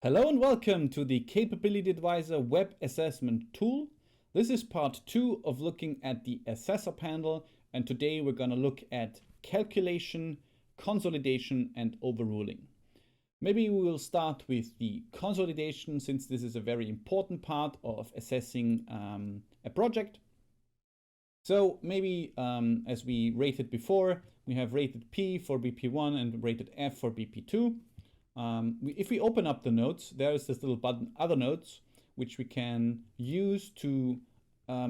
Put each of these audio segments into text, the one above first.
Hello and welcome to the Capability Advisor web assessment tool. This is part 2 of looking at the Assessor panel, and today we're going to look at calculation, consolidation and overruling. Maybe we will start with the consolidation, since this is a very important part of assessing a project. So maybe as we rated before, we have rated P for BP1 and rated F for BP2. If we open up the notes, there is this little button, Other Notes, which we can use to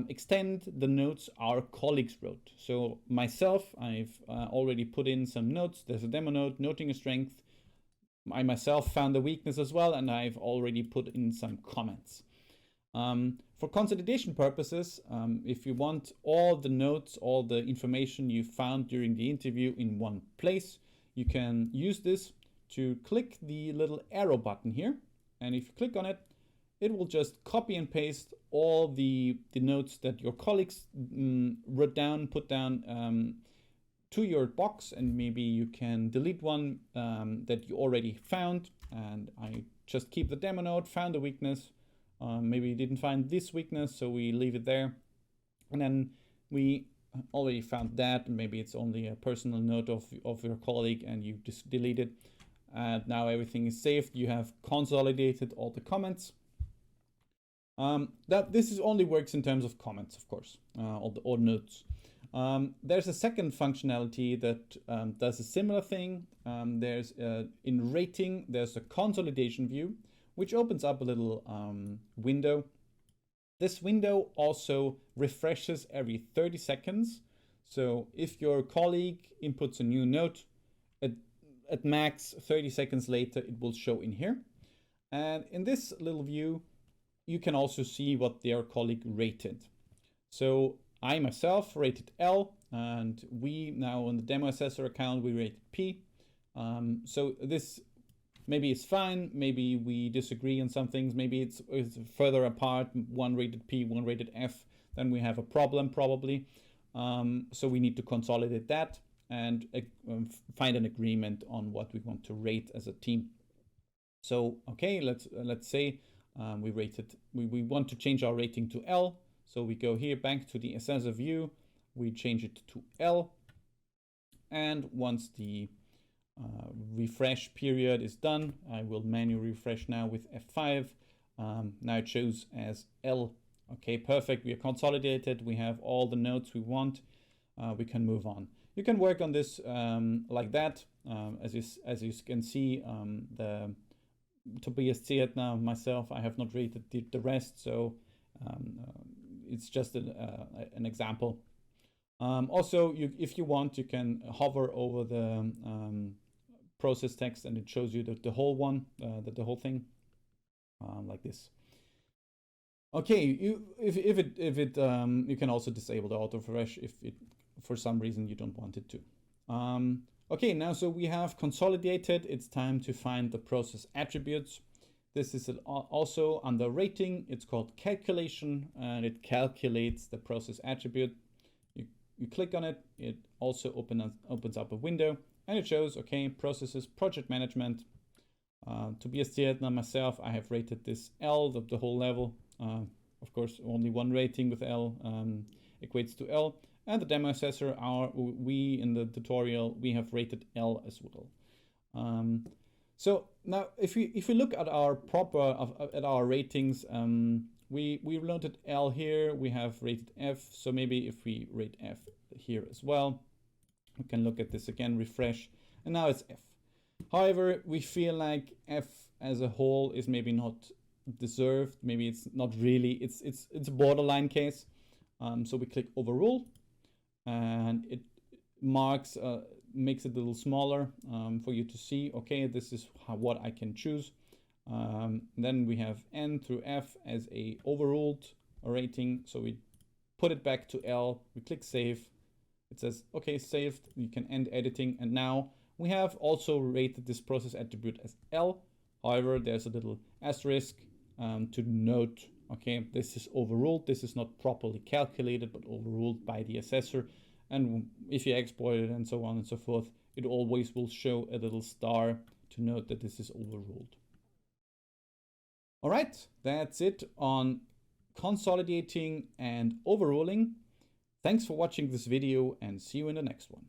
extend the notes our colleagues wrote. So myself, I've already put in some notes. There's a demo note, noting a strength. I myself found a weakness as well, and I've already put in some comments. For consolidation purposes, if you want all the notes, all the information you found during the interview in one place, you can use this to click the little arrow button here. And if you click on it, it will just copy and paste all the notes that your colleagues wrote down, put down to your box. And maybe you can delete one that you already found. And I just keep the demo note, found a weakness. Maybe you didn't find this weakness, so we leave it there. And then we already found that. Maybe it's only a personal note of your colleague and you just delete it. And now everything is saved. You have consolidated all the comments. This only works in terms of comments, of course, or notes. There's a second functionality that does a similar thing. There's in rating, there's a consolidation view, which opens up a little window. This window also refreshes every 30 seconds. So if your colleague inputs a new note, at max 30 seconds later, it will show in here. And in this little view, you can also see what their colleague rated. So I myself rated L, and we now on the demo assessor account, we rated P. So this maybe is fine. Maybe we disagree on some things. Maybe it's further apart, one rated P, one rated F, then we have a problem probably. So we need to consolidate that and find an agreement on what we want to rate as a team. So, okay, let's say we want to change our rating to L. So we go here back to the assessor view, we change it to L. And once the refresh period is done, I will manually refresh now with F5. Now it shows as L. Okay, perfect. We are consolidated. We have all the notes we want. We can move on. You can work on this like that. As you can see, the Tobias Zietner, myself, I have not rated the rest, so it's just an example. Also, if you want, you can hover over the process text, and it shows you the whole one, the whole thing, like this. Okay, you can also disable the auto refresh if it for some reason you don't want it to. Okay, now so we have consolidated. It's time to find the process attributes. This is also under rating. It's called calculation, and it calculates the process attribute. You click on it. It also opens up a window, and it shows, okay, processes, project management. Tobias Zietner, myself, I have rated this L, the whole level. Of course, only one rating with L equates to L. And the demo assessor, we in the tutorial, we have rated L as well. So now, if we look at our our ratings, we noted L here. We have rated F. So maybe if we rate F here as well, we can look at this again, refresh, and now it's F. However, we feel like F as a whole is maybe not deserved. Maybe it's not really. It's a borderline case. So we click overrule, and it makes it a little smaller for you to see. Okay, this is what I can choose. Then we have N through F as a overruled rating. So we put it back to L. We click save. It says, okay, saved. You can end editing. And now we have also rated this process attribute as L. However, there's a little asterisk to note, okay, this is overruled. This is not properly calculated, but overruled by the assessor. And if you export it and so on and so forth, it always will show a little star to note that this is overruled. All right, that's it on consolidating and overruling. Thanks for watching this video and see you in the next one.